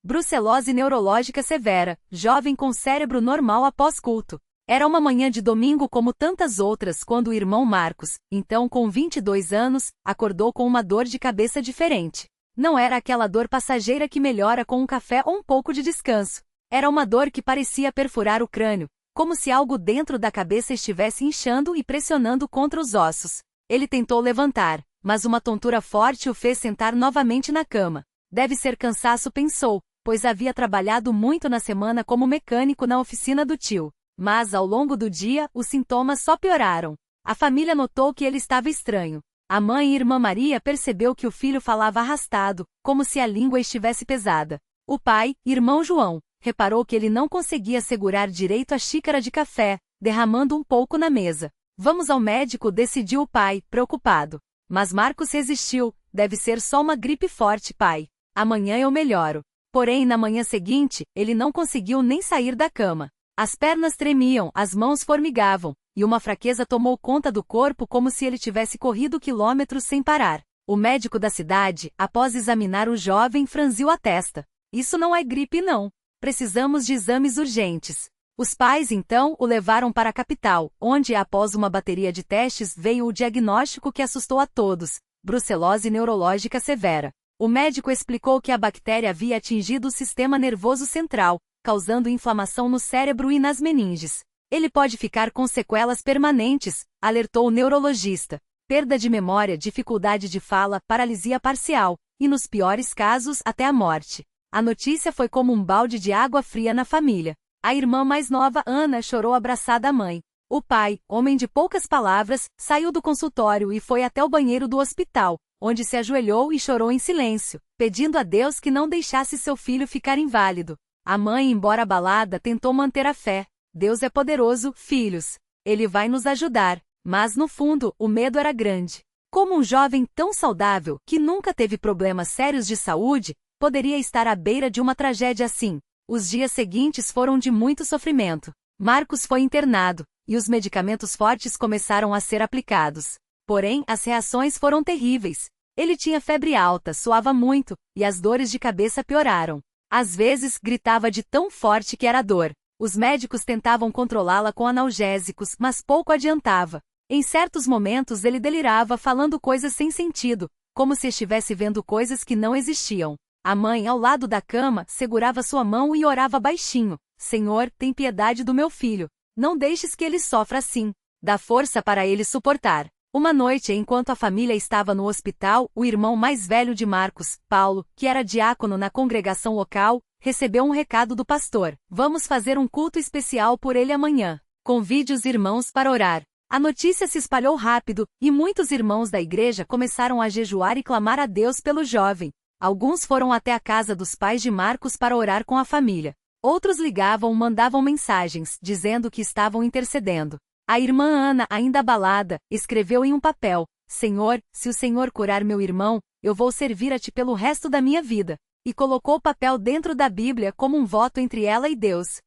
brucelose neurológica severa, jovem com cérebro normal após culto. Era uma manhã de domingo como tantas outras quando o irmão Marcos, então com 22 anos, acordou com uma dor de cabeça diferente. Não era aquela dor passageira que melhora com um café ou um pouco de descanso. Era uma dor que parecia perfurar o crânio, como se algo dentro da cabeça estivesse inchando e pressionando contra os ossos. Ele tentou levantar, mas uma tontura forte o fez sentar novamente na cama. Deve ser cansaço, pensou, pois havia trabalhado muito na semana como mecânico na oficina do tio. Mas, ao longo do dia, os sintomas só pioraram. A família notou que ele estava estranho. A mãe e irmã Maria percebeu que o filho falava arrastado, como se a língua estivesse pesada. O pai, irmão João, reparou que ele não conseguia segurar direito a xícara de café, derramando um pouco na mesa. Vamos ao médico, decidiu o pai, preocupado. Mas Marcos resistiu. Deve ser só uma gripe forte, pai. Amanhã eu melhoro. Porém, na manhã seguinte, ele não conseguiu nem sair da cama. As pernas tremiam, as mãos formigavam, e uma fraqueza tomou conta do corpo como se ele tivesse corrido quilômetros sem parar. O médico da cidade, após examinar o jovem, franziu a testa. Isso não é gripe não. Precisamos de exames urgentes. Os pais então o levaram para a capital, onde após uma bateria de testes veio o diagnóstico que assustou a todos: brucelose neurológica severa. O médico explicou que a bactéria havia atingido o sistema nervoso central, causando inflamação no cérebro e nas meninges. Ele pode ficar com sequelas permanentes, alertou o neurologista. Perda de memória, dificuldade de fala, paralisia parcial, e nos piores casos, até a morte. A notícia foi como um balde de água fria na família. A irmã mais nova, Ana, chorou abraçada à mãe. O pai, homem de poucas palavras, saiu do consultório e foi até o banheiro do hospital, onde se ajoelhou e chorou em silêncio, pedindo a Deus que não deixasse seu filho ficar inválido. A mãe, embora abalada, tentou manter a fé. Deus é poderoso, filhos. Ele vai nos ajudar. Mas, no fundo, o medo era grande. Como um jovem tão saudável, que nunca teve problemas sérios de saúde, poderia estar à beira de uma tragédia assim? Os dias seguintes foram de muito sofrimento. Marcos foi internado, e os medicamentos fortes começaram a ser aplicados. Porém, as reações foram terríveis. Ele tinha febre alta, suava muito, e as dores de cabeça pioraram. Às vezes, gritava de tão forte que era dor. Os médicos tentavam controlá-la com analgésicos, mas pouco adiantava. Em certos momentos ele delirava falando coisas sem sentido, como se estivesse vendo coisas que não existiam. A mãe, ao lado da cama, segurava sua mão e orava baixinho: Senhor, tem piedade do meu filho. Não deixes que ele sofra assim. Dá força para ele suportar. Uma noite, enquanto a família estava no hospital, o irmão mais velho de Marcos, Paulo, que era diácono na congregação local, recebeu um recado do pastor: vamos fazer um culto especial por ele amanhã. Convide os irmãos para orar. A notícia se espalhou rápido, e muitos irmãos da igreja começaram a jejuar e clamar a Deus pelo jovem. Alguns foram até a casa dos pais de Marcos para orar com a família. Outros ligavam ou mandavam mensagens, dizendo que estavam intercedendo. A irmã Ana, ainda abalada, escreveu em um papel: Senhor, se o Senhor curar meu irmão, eu vou servir a Ti pelo resto da minha vida. E colocou o papel dentro da Bíblia como um voto entre ela e Deus.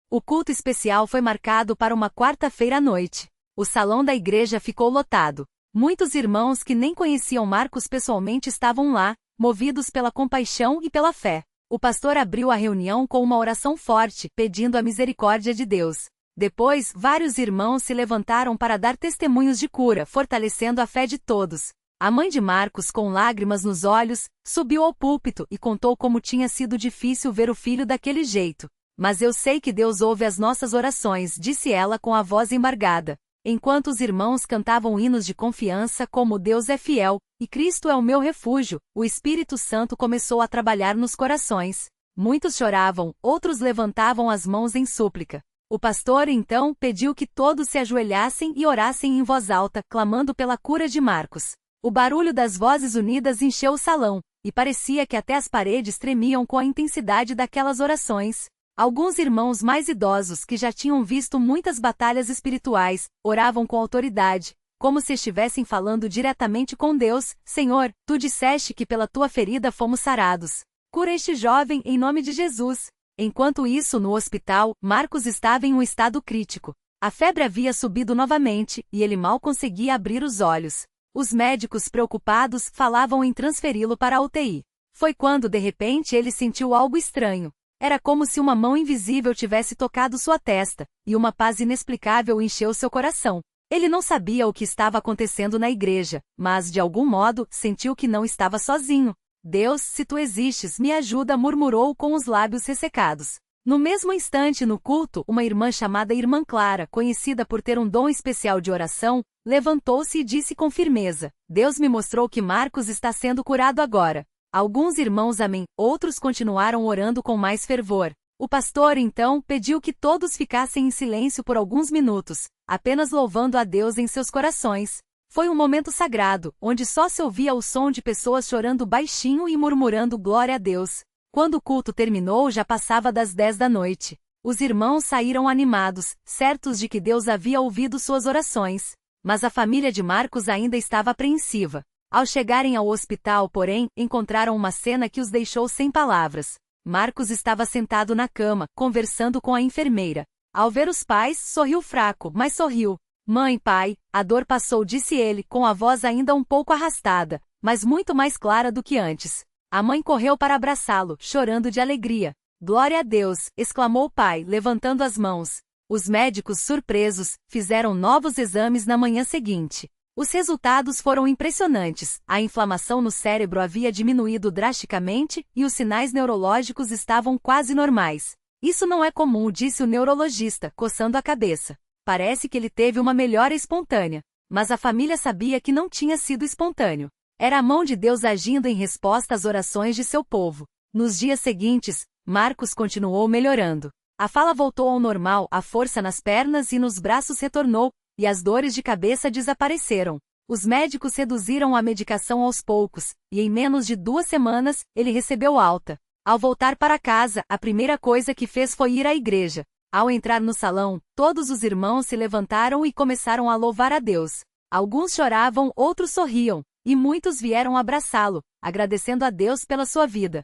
O culto especial foi marcado para uma quarta-feira à noite. O salão da igreja ficou lotado. Muitos irmãos que nem conheciam Marcos pessoalmente estavam lá, movidos pela compaixão e pela fé. O pastor abriu a reunião com uma oração forte, pedindo a misericórdia de Deus. Depois, vários irmãos se levantaram para dar testemunhos de cura, fortalecendo a fé de todos. A mãe de Marcos, com lágrimas nos olhos, subiu ao púlpito e contou como tinha sido difícil ver o filho daquele jeito. Mas eu sei que Deus ouve as nossas orações, disse ela com a voz embargada. Enquanto os irmãos cantavam hinos de confiança como Deus é fiel, e Cristo é o meu refúgio, o Espírito Santo começou a trabalhar nos corações. Muitos choravam, outros levantavam as mãos em súplica. O pastor, então, pediu que todos se ajoelhassem e orassem em voz alta, clamando pela cura de Marcos. O barulho das vozes unidas encheu o salão, e parecia que até as paredes tremiam com a intensidade daquelas orações. Alguns irmãos mais idosos que já tinham visto muitas batalhas espirituais, oravam com autoridade, como se estivessem falando diretamente com Deus: Senhor, Tu disseste que pela Tua ferida fomos sarados. Cura este jovem em nome de Jesus. Enquanto isso, no hospital, Marcos estava em um estado crítico. A febre havia subido novamente, e ele mal conseguia abrir os olhos. Os médicos, preocupados, falavam em transferi-lo para a UTI. Foi quando de repente ele sentiu algo estranho. Era como se uma mão invisível tivesse tocado sua testa, e uma paz inexplicável encheu seu coração. Ele não sabia o que estava acontecendo na igreja, mas de algum modo sentiu que não estava sozinho. Deus, se tu existes, me ajuda, murmurou com os lábios ressecados. No mesmo instante, no culto, uma irmã chamada Irmã Clara, conhecida por ter um dom especial de oração, levantou-se e disse com firmeza: Deus me mostrou que Marcos está sendo curado agora. Alguns irmãos amém, outros continuaram orando com mais fervor. O pastor, então, pediu que todos ficassem em silêncio por alguns minutos, apenas louvando a Deus em seus corações. Foi um momento sagrado, onde só se ouvia o som de pessoas chorando baixinho e murmurando glória a Deus. Quando o culto terminou, já passava das 10 da noite. Os irmãos saíram animados, certos de que Deus havia ouvido suas orações. Mas a família de Marcos ainda estava apreensiva. Ao chegarem ao hospital, porém, encontraram uma cena que os deixou sem palavras. Marcos estava sentado na cama, conversando com a enfermeira. Ao ver os pais, sorriu fraco, mas sorriu. Mãe, pai, a dor passou, disse ele, com a voz ainda um pouco arrastada, mas muito mais clara do que antes. A mãe correu para abraçá-lo, chorando de alegria. Glória a Deus, exclamou o pai, levantando as mãos. Os médicos, surpresos, fizeram novos exames na manhã seguinte. Os resultados foram impressionantes. A inflamação no cérebro havia diminuído drasticamente e os sinais neurológicos estavam quase normais. Isso não é comum, disse o neurologista, coçando a cabeça. Parece que ele teve uma melhora espontânea. Mas a família sabia que não tinha sido espontâneo. Era a mão de Deus agindo em resposta às orações de seu povo. Nos dias seguintes, Marcos continuou melhorando. A fala voltou ao normal, a força nas pernas e nos braços retornou, e as dores de cabeça desapareceram. Os médicos reduziram a medicação aos poucos, e em menos de 2 semanas, ele recebeu alta. Ao voltar para casa, a primeira coisa que fez foi ir à igreja. Ao entrar no salão, todos os irmãos se levantaram e começaram a louvar a Deus. Alguns choravam, outros sorriam, e muitos vieram abraçá-lo, agradecendo a Deus pela sua vida.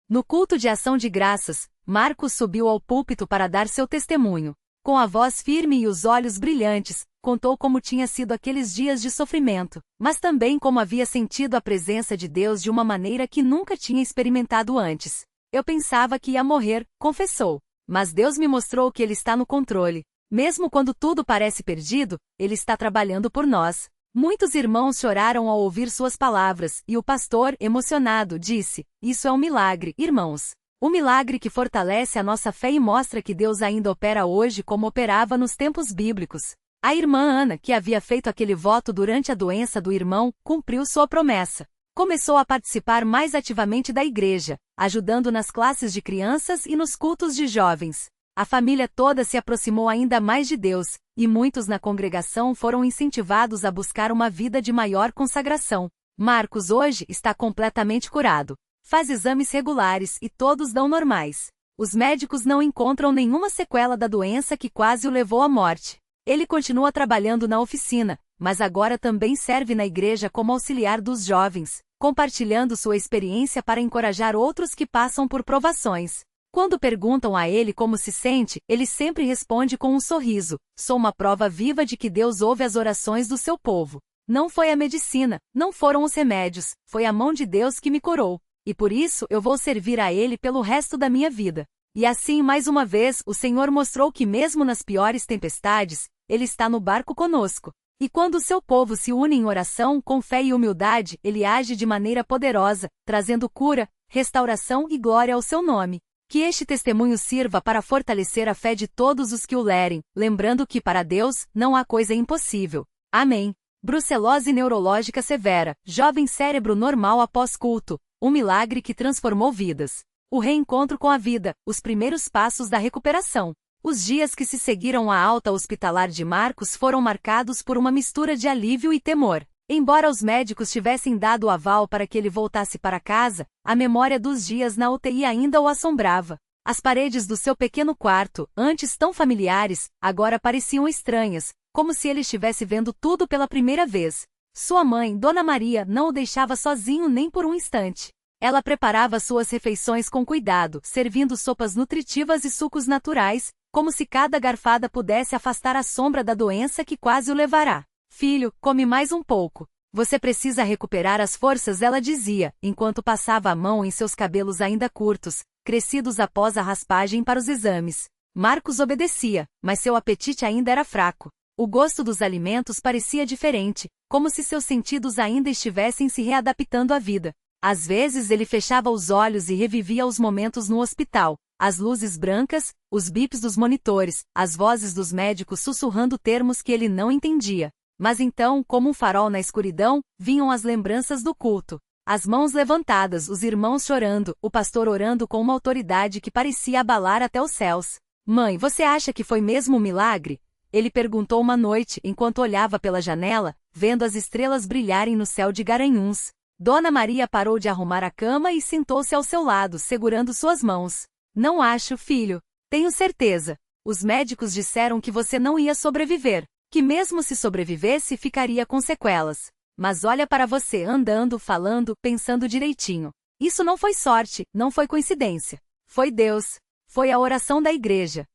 No culto de ação de graças, Marcos subiu ao púlpito para dar seu testemunho. Com a voz firme e os olhos brilhantes, contou como tinha sido aqueles dias de sofrimento, mas também como havia sentido a presença de Deus de uma maneira que nunca tinha experimentado antes. Eu pensava que ia morrer, confessou. Mas Deus me mostrou que Ele está no controle. Mesmo quando tudo parece perdido, Ele está trabalhando por nós. Muitos irmãos choraram ao ouvir suas palavras, e o pastor, emocionado, disse: Isso é um milagre, irmãos. Um milagre que fortalece a nossa fé e mostra que Deus ainda opera hoje como operava nos tempos bíblicos. A irmã Ana, que havia feito aquele voto durante a doença do irmão, cumpriu sua promessa. Começou a participar mais ativamente da igreja, ajudando nas classes de crianças e nos cultos de jovens. A família toda se aproximou ainda mais de Deus, e muitos na congregação foram incentivados a buscar uma vida de maior consagração. Marcos hoje está completamente curado. Faz exames regulares e todos dão normais. Os médicos não encontram nenhuma sequela da doença que quase o levou à morte. Ele continua trabalhando na oficina, mas agora também serve na igreja como auxiliar dos jovens, compartilhando sua experiência para encorajar outros que passam por provações. Quando perguntam a ele como se sente, ele sempre responde com um sorriso: Sou uma prova viva de que Deus ouve as orações do seu povo. Não foi a medicina, não foram os remédios, foi a mão de Deus que me curou. E por isso eu vou servir a Ele pelo resto da minha vida. E assim, mais uma vez, o Senhor mostrou que mesmo nas piores tempestades, Ele está no barco conosco. E quando o seu povo se une em oração, com fé e humildade, Ele age de maneira poderosa, trazendo cura, restauração e glória ao seu nome. Que este testemunho sirva para fortalecer a fé de todos os que o lerem, lembrando que para Deus não há coisa impossível. Amém. Brucelose neurológica severa, jovem cérebro normal após culto. Um milagre que transformou vidas. O reencontro com a vida, os primeiros passos da recuperação. Os dias que se seguiram à alta hospitalar de Marcos foram marcados por uma mistura de alívio e temor. Embora os médicos tivessem dado o aval para que ele voltasse para casa, a memória dos dias na UTI ainda o assombrava. As paredes do seu pequeno quarto, antes tão familiares, agora pareciam estranhas, como se ele estivesse vendo tudo pela primeira vez. Sua mãe, Dona Maria, não o deixava sozinho nem por um instante. Ela preparava suas refeições com cuidado, servindo sopas nutritivas e sucos naturais, como se cada garfada pudesse afastar a sombra da doença que quase o levará. Filho, come mais um pouco. Você precisa recuperar as forças, ela dizia, enquanto passava a mão em seus cabelos ainda curtos, crescidos após a raspagem para os exames. Marcos obedecia, mas seu apetite ainda era fraco. O gosto dos alimentos parecia diferente, como se seus sentidos ainda estivessem se readaptando à vida. Às vezes ele fechava os olhos e revivia os momentos no hospital. As luzes brancas, os bips dos monitores, as vozes dos médicos sussurrando termos que ele não entendia. Mas então, como um farol na escuridão, vinham as lembranças do culto. As mãos levantadas, os irmãos chorando, o pastor orando com uma autoridade que parecia abalar até os céus. Mãe, você acha que foi mesmo um milagre? Ele perguntou uma noite, enquanto olhava pela janela, vendo as estrelas brilharem no céu de Garanhuns. Dona Maria parou de arrumar a cama e sentou-se ao seu lado, segurando suas mãos. Não acho, filho. Tenho certeza. Os médicos disseram que você não ia sobreviver, que mesmo se sobrevivesse ficaria com sequelas. Mas olha para você andando, falando, pensando direitinho. Isso não foi sorte, não foi coincidência. Foi Deus. Foi a oração da igreja.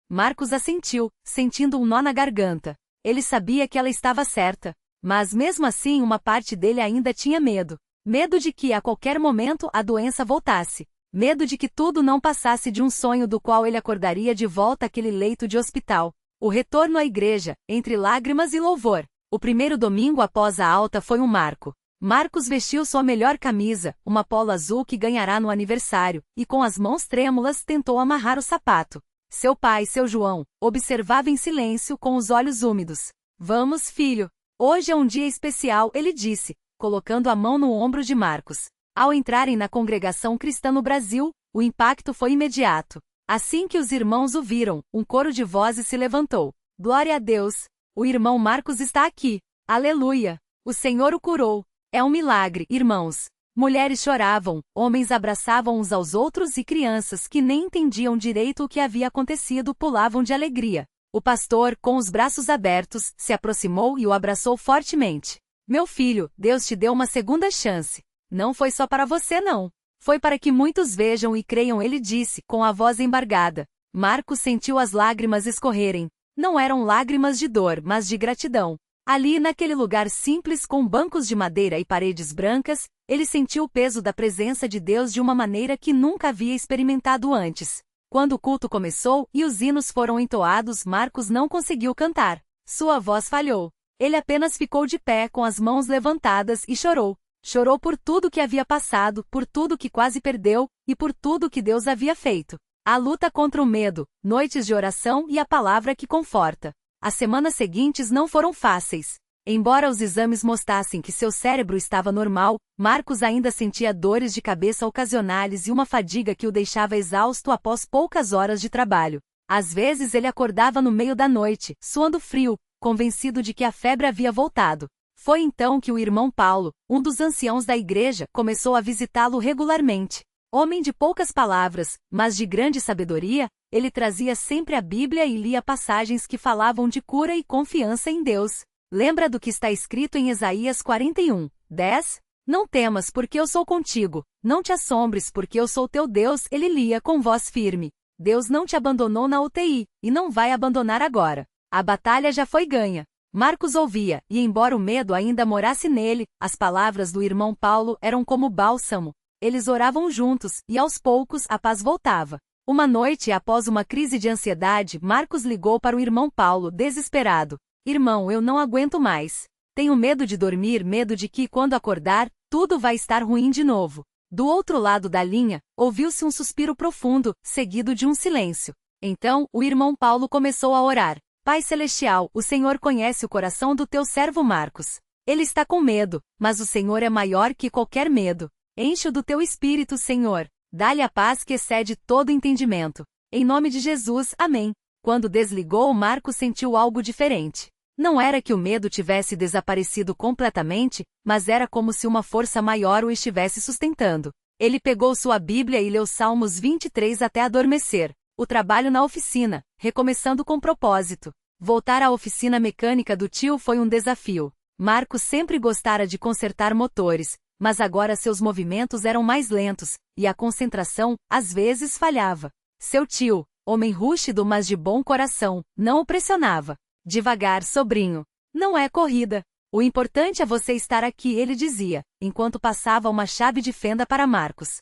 Marcos assentiu, sentindo um nó na garganta. Ele sabia que ela estava certa. Mas mesmo assim uma parte dele ainda tinha medo. Medo de que a qualquer momento a doença voltasse. Medo de que tudo não passasse de um sonho do qual ele acordaria de volta àquele leito de hospital. O retorno à igreja, entre lágrimas e louvor. O primeiro domingo após a alta foi um marco. Marcos vestiu sua melhor camisa, uma polo azul que ganhará no aniversário, e com as mãos trêmulas tentou amarrar o sapato. Seu pai, seu João, observava em silêncio com os olhos úmidos. Vamos, filho. Hoje é um dia especial, ele disse, colocando a mão no ombro de Marcos. Ao entrarem na congregação cristã no Brasil, o impacto foi imediato. Assim que os irmãos o viram, um coro de vozes se levantou. Glória a Deus! O irmão Marcos está aqui. Aleluia! O Senhor o curou. É um milagre, irmãos. Mulheres choravam, homens abraçavam uns aos outros e crianças que nem entendiam direito o que havia acontecido pulavam de alegria. O pastor, com os braços abertos, se aproximou e o abraçou fortemente. Meu filho, Deus te deu uma segunda chance. Não foi só para você não. Foi para que muitos vejam e creiam, ele disse, com a voz embargada. Marcos sentiu as lágrimas escorrerem. Não eram lágrimas de dor, mas de gratidão. Ali naquele lugar simples com bancos de madeira e paredes brancas, ele sentiu o peso da presença de Deus de uma maneira que nunca havia experimentado antes. Quando o culto começou e os hinos foram entoados, Marcos não conseguiu cantar. Sua voz falhou. Ele apenas ficou de pé com as mãos levantadas e chorou. Chorou por tudo que havia passado, por tudo que quase perdeu, e por tudo que Deus havia feito. A luta contra o medo, noites de oração e a palavra que conforta. As semanas seguintes não foram fáceis. Embora os exames mostrassem que seu cérebro estava normal, Marcos ainda sentia dores de cabeça ocasionais e uma fadiga que o deixava exausto após poucas horas de trabalho. Às vezes ele acordava no meio da noite, suando frio, convencido de que a febre havia voltado. Foi então que o irmão Paulo, um dos anciãos da igreja, começou a visitá-lo regularmente. Homem de poucas palavras, mas de grande sabedoria, ele trazia sempre a Bíblia e lia passagens que falavam de cura e confiança em Deus. Lembra do que está escrito em Isaías 41:10? Não temas, porque eu sou contigo. Não te assombres, porque eu sou teu Deus, ele lia com voz firme. Deus não te abandonou na UTI, e não vai abandonar agora. A batalha já foi ganha. Marcos ouvia, e embora o medo ainda morasse nele, as palavras do irmão Paulo eram como bálsamo. Eles oravam juntos, e aos poucos a paz voltava. Uma noite após uma crise de ansiedade, Marcos ligou para o irmão Paulo, desesperado. Irmão, eu não aguento mais. Tenho medo de dormir, medo de que, quando acordar, tudo vai estar ruim de novo. Do outro lado da linha, ouviu-se um suspiro profundo, seguido de um silêncio. Então, o irmão Paulo começou a orar. Pai Celestial, o Senhor conhece o coração do teu servo Marcos. Ele está com medo, mas o Senhor é maior que qualquer medo. Enche-o do teu espírito, Senhor. Dá-lhe a paz que excede todo entendimento. Em nome de Jesus, amém. Quando desligou, Marcos sentiu algo diferente. Não era que o medo tivesse desaparecido completamente, mas era como se uma força maior o estivesse sustentando. Ele pegou sua Bíblia e leu Salmos 23 até adormecer. O trabalho na oficina, recomeçando com propósito. Voltar à oficina mecânica do tio foi um desafio. Marcos sempre gostara de consertar motores, mas agora seus movimentos eram mais lentos, e a concentração, às vezes, falhava. Seu tio, homem rústido mas de bom coração, não o pressionava. Devagar, sobrinho. Não é corrida. O importante é você estar aqui, ele dizia, enquanto passava uma chave de fenda para Marcos.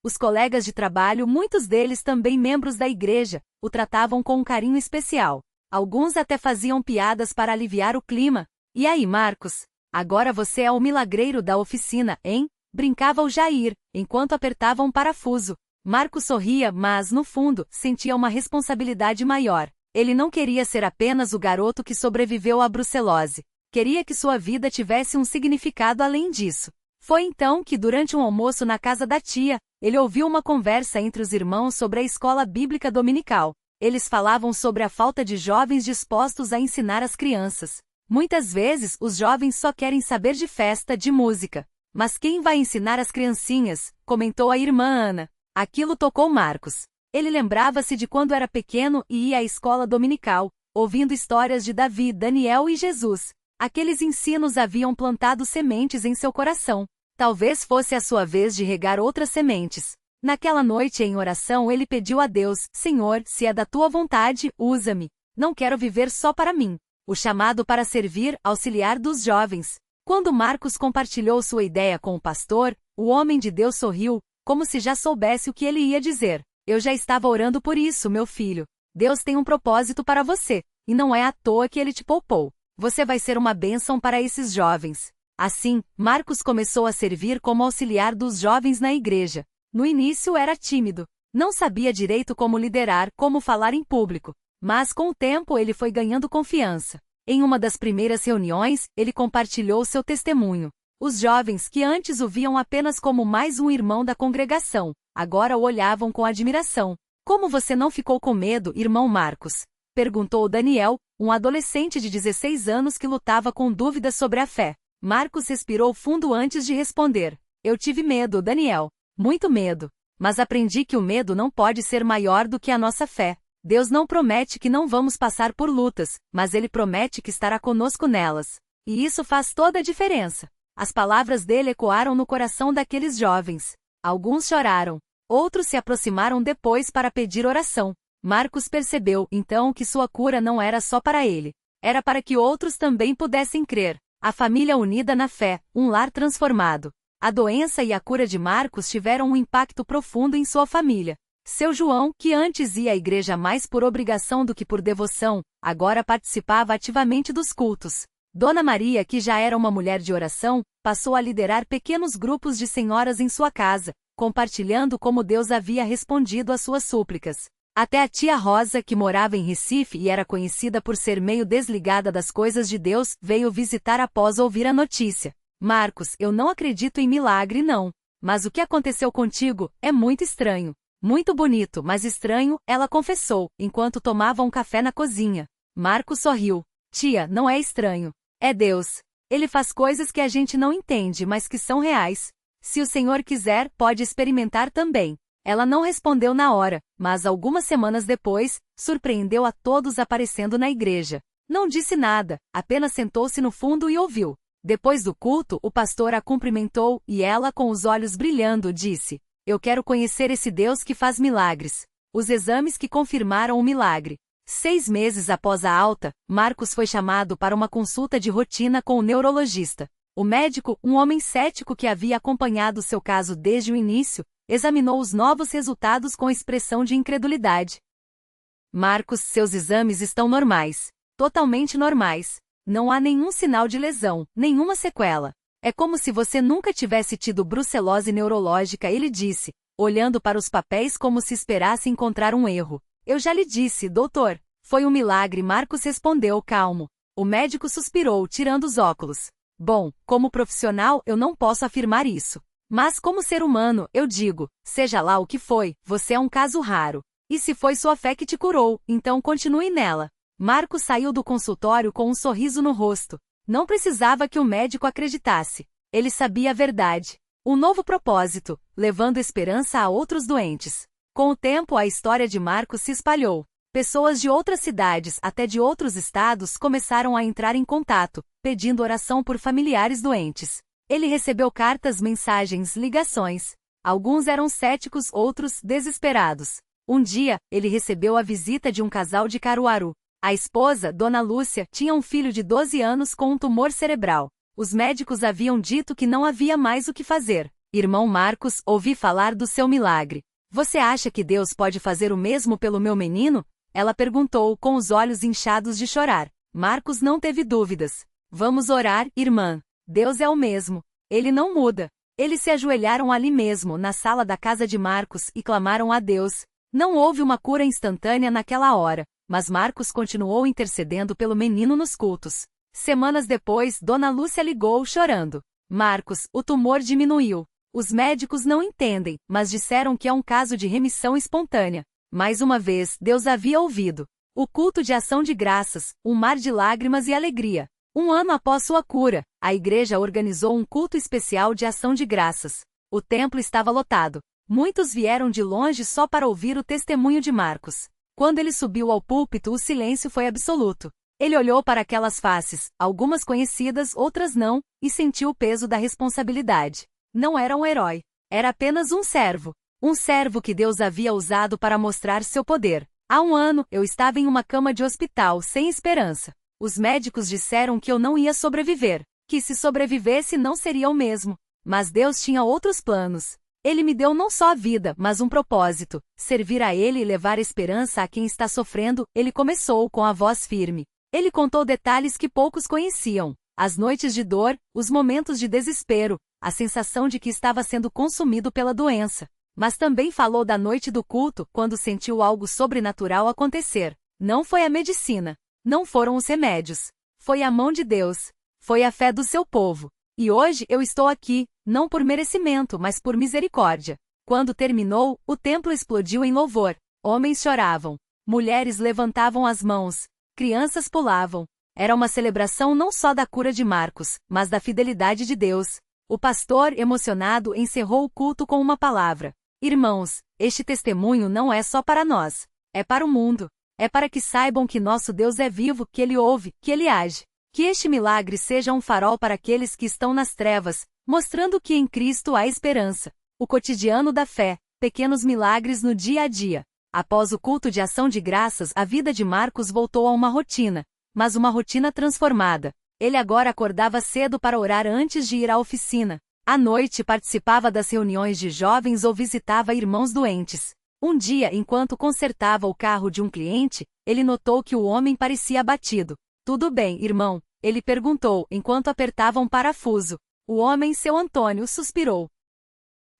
Os colegas de trabalho, muitos deles também membros da igreja, o tratavam com um carinho especial. Alguns até faziam piadas para aliviar o clima. E aí, Marcos? Agora você é o milagreiro da oficina, hein? Brincava o Jair, enquanto apertava um parafuso. Marcos sorria, mas, no fundo, sentia uma responsabilidade maior. Ele não queria ser apenas o garoto que sobreviveu à brucelose. Queria que sua vida tivesse um significado além disso. Foi então que, durante um almoço na casa da tia, ele ouviu uma conversa entre os irmãos sobre a escola bíblica dominical. Eles falavam sobre a falta de jovens dispostos a ensinar as crianças. Muitas vezes, os jovens só querem saber de festa, de música. Mas quem vai ensinar as criancinhas? Comentou a irmã Ana. Aquilo tocou Marcos. Ele lembrava-se de quando era pequeno e ia à escola dominical, ouvindo histórias de Davi, Daniel e Jesus. Aqueles ensinos haviam plantado sementes em seu coração. Talvez fosse a sua vez de regar outras sementes. Naquela noite em oração ele pediu a Deus: Senhor, se é da tua vontade, usa-me. Não quero viver só para mim. O chamado para servir, auxiliar dos jovens. Quando Marcos compartilhou sua ideia com o pastor, o homem de Deus sorriu, como se já soubesse o que ele ia dizer. Eu já estava orando por isso, meu filho. Deus tem um propósito para você, e não é à toa que ele te poupou. Você vai ser uma bênção para esses jovens. Assim, Marcos começou a servir como auxiliar dos jovens na igreja. No início era tímido. Não sabia direito como liderar, como falar em público. Mas com o tempo ele foi ganhando confiança. Em uma das primeiras reuniões, ele compartilhou seu testemunho. Os jovens que antes o viam apenas como mais um irmão da congregação, agora o olhavam com admiração. Como você não ficou com medo, irmão Marcos? Perguntou Daniel, um adolescente de 16 anos que lutava com dúvidas sobre a fé. Marcos respirou fundo antes de responder. Eu tive medo, Daniel. Muito medo. Mas aprendi que o medo não pode ser maior do que a nossa fé. Deus não promete que não vamos passar por lutas, mas Ele promete que estará conosco nelas. E isso faz toda a diferença. As palavras dele ecoaram no coração daqueles jovens. Alguns choraram. Outros se aproximaram depois para pedir oração. Marcos percebeu, então, que sua cura não era só para ele. Era para que outros também pudessem crer. A família unida na fé, um lar transformado. A doença e a cura de Marcos tiveram um impacto profundo em sua família. Seu João, que antes ia à igreja mais por obrigação do que por devoção, agora participava ativamente dos cultos. Dona Maria, que já era uma mulher de oração, passou a liderar pequenos grupos de senhoras em sua casa, compartilhando como Deus havia respondido às suas súplicas. Até a tia Rosa, que morava em Recife e era conhecida por ser meio desligada das coisas de Deus, veio visitar após ouvir a notícia. Marcos, eu não acredito em milagre não. Mas o que aconteceu contigo é muito estranho. Muito bonito, mas estranho, ela confessou, enquanto tomava um café na cozinha. Marcos sorriu. Tia, não é estranho. É Deus. Ele faz coisas que a gente não entende, mas que são reais. Se o Senhor quiser, pode experimentar também. Ela não respondeu na hora, mas algumas semanas depois, surpreendeu a todos aparecendo na igreja. Não disse nada, apenas sentou-se no fundo e ouviu. Depois do culto, o pastor a cumprimentou, e ela, com os olhos brilhando, disse: Eu quero conhecer esse Deus que faz milagres. Os exames que confirmaram o milagre. 6 meses após a alta, Marcos foi chamado para uma consulta de rotina com o neurologista. O médico, um homem cético que havia acompanhado seu caso desde o início, examinou os novos resultados com expressão de incredulidade. Marcos, seus exames estão normais. Totalmente normais. Não há nenhum sinal de lesão, nenhuma sequela. É como se você nunca tivesse tido brucelose neurológica, ele disse, olhando para os papéis como se esperasse encontrar um erro. Eu já lhe disse, doutor. Foi um milagre, Marcos respondeu calmo. O médico suspirou, tirando os óculos. Bom, como profissional, eu não posso afirmar isso. Mas como ser humano, eu digo, seja lá o que foi, você é um caso raro. E se foi sua fé que te curou, então continue nela. Marcos saiu do consultório com um sorriso no rosto. Não precisava que o médico acreditasse. Ele sabia a verdade. Um novo propósito, levando esperança a outros doentes. Com o tempo, a história de Marcos se espalhou. Pessoas de outras cidades, até de outros estados, começaram a entrar em contato, pedindo oração por familiares doentes. Ele recebeu cartas, mensagens, ligações. Alguns eram céticos, outros desesperados. Um dia, ele recebeu a visita de um casal de Caruaru. A esposa, Dona Lúcia, tinha um filho de 12 anos com um tumor cerebral. Os médicos haviam dito que não havia mais o que fazer. Irmão Marcos, ouvi falar do seu milagre. Você acha que Deus pode fazer o mesmo pelo meu menino? Ela perguntou, com os olhos inchados de chorar. Marcos não teve dúvidas. Vamos orar, irmã. Deus é o mesmo. Ele não muda. Eles se ajoelharam ali mesmo, na sala da casa de Marcos, e clamaram a Deus. Não houve uma cura instantânea naquela hora, mas Marcos continuou intercedendo pelo menino nos cultos. Semanas depois, Dona Lúcia ligou chorando. Marcos, o tumor diminuiu. Os médicos não entendem, mas disseram que é um caso de remissão espontânea. Mais uma vez, Deus havia ouvido. O culto de ação de graças, um mar de lágrimas e alegria. Um ano após sua cura, a igreja organizou um culto especial de ação de graças. O templo estava lotado. Muitos vieram de longe só para ouvir o testemunho de Marcos. Quando ele subiu ao púlpito, o silêncio foi absoluto. Ele olhou para aquelas faces, algumas conhecidas, outras não, e sentiu o peso da responsabilidade. Não era um herói. Era apenas um servo. Um servo que Deus havia usado para mostrar seu poder. Há um ano, eu estava em uma cama de hospital, sem esperança. Os médicos disseram que eu não ia sobreviver, que se sobrevivesse não seria o mesmo. Mas Deus tinha outros planos. Ele me deu não só a vida, mas um propósito, servir a Ele e levar esperança a quem está sofrendo. Ele começou com a voz firme. Ele contou detalhes que poucos conheciam. As noites de dor, os momentos de desespero, a sensação de que estava sendo consumido pela doença. Mas também falou da noite do culto, quando sentiu algo sobrenatural acontecer. Não foi a medicina. Não foram os remédios. Foi a mão de Deus. Foi a fé do seu povo. E hoje eu estou aqui, não por merecimento, mas por misericórdia. Quando terminou, o templo explodiu em louvor. Homens choravam. Mulheres levantavam as mãos. Crianças pulavam. Era uma celebração não só da cura de Marcos, mas da fidelidade de Deus. O pastor, emocionado, encerrou o culto com uma palavra. Irmãos, este testemunho não é só para nós. É para o mundo. É para que saibam que nosso Deus é vivo, que Ele ouve, que Ele age. Que este milagre seja um farol para aqueles que estão nas trevas, mostrando que em Cristo há esperança. O cotidiano da fé, pequenos milagres no dia a dia. Após o culto de ação de graças, a vida de Marcos voltou a uma rotina, mas uma rotina transformada. Ele agora acordava cedo para orar antes de ir à oficina. À noite participava das reuniões de jovens ou visitava irmãos doentes. Um dia, enquanto consertava o carro de um cliente, ele notou que o homem parecia abatido. Tudo bem, irmão? Ele perguntou, enquanto apertava um parafuso. O homem, seu Antônio, suspirou.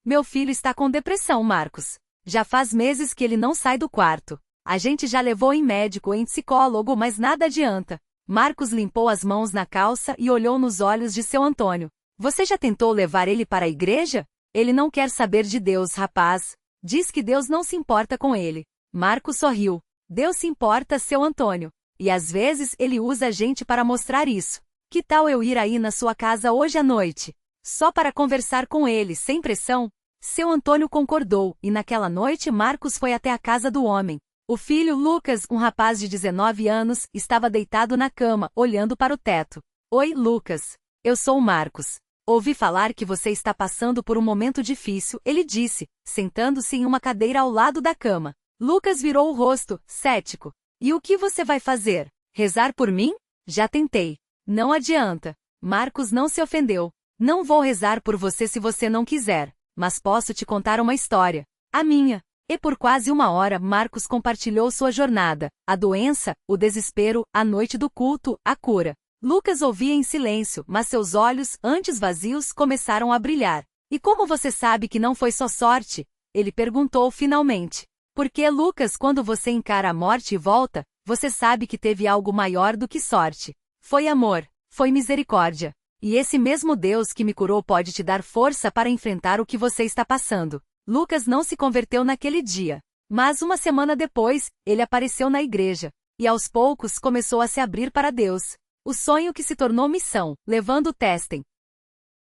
Meu filho está com depressão, Marcos. Já faz meses que ele não sai do quarto. A gente já levou em médico, em psicólogo, mas nada adianta. Marcos limpou as mãos na calça e olhou nos olhos de seu Antônio. Você já tentou levar ele para a igreja? Ele não quer saber de Deus, rapaz. Diz que Deus não se importa com ele. Marcos sorriu. Deus se importa, seu Antônio. E às vezes ele usa a gente para mostrar isso. Que tal eu ir aí na sua casa hoje à noite? Só para conversar com ele, sem pressão? Seu Antônio concordou, e naquela noite Marcos foi até a casa do homem. O filho, Lucas, um rapaz de 19 anos, estava deitado na cama, olhando para o teto. Oi, Lucas. Eu sou o Marcos. Ouvi falar que você está passando por um momento difícil, ele disse, sentando-se em uma cadeira ao lado da cama. Lucas virou o rosto, cético. E o que você vai fazer? Rezar por mim? Já tentei. Não adianta. Marcos não se ofendeu. Não vou rezar por você se você não quiser, mas posso te contar uma história. A minha. E por quase uma hora, Marcos compartilhou sua jornada, a doença, o desespero, a noite do culto, a cura. Lucas ouvia em silêncio, mas seus olhos, antes vazios, começaram a brilhar. E como você sabe que não foi só sorte? Ele perguntou finalmente. Porque, Lucas, quando você encara a morte e volta, você sabe que teve algo maior do que sorte. Foi amor, foi misericórdia. E esse mesmo Deus que me curou pode te dar força para enfrentar o que você está passando. Lucas não se converteu naquele dia. Mas uma semana depois, ele apareceu na igreja. E aos poucos começou a se abrir para Deus. O sonho que se tornou missão, levando o Testen,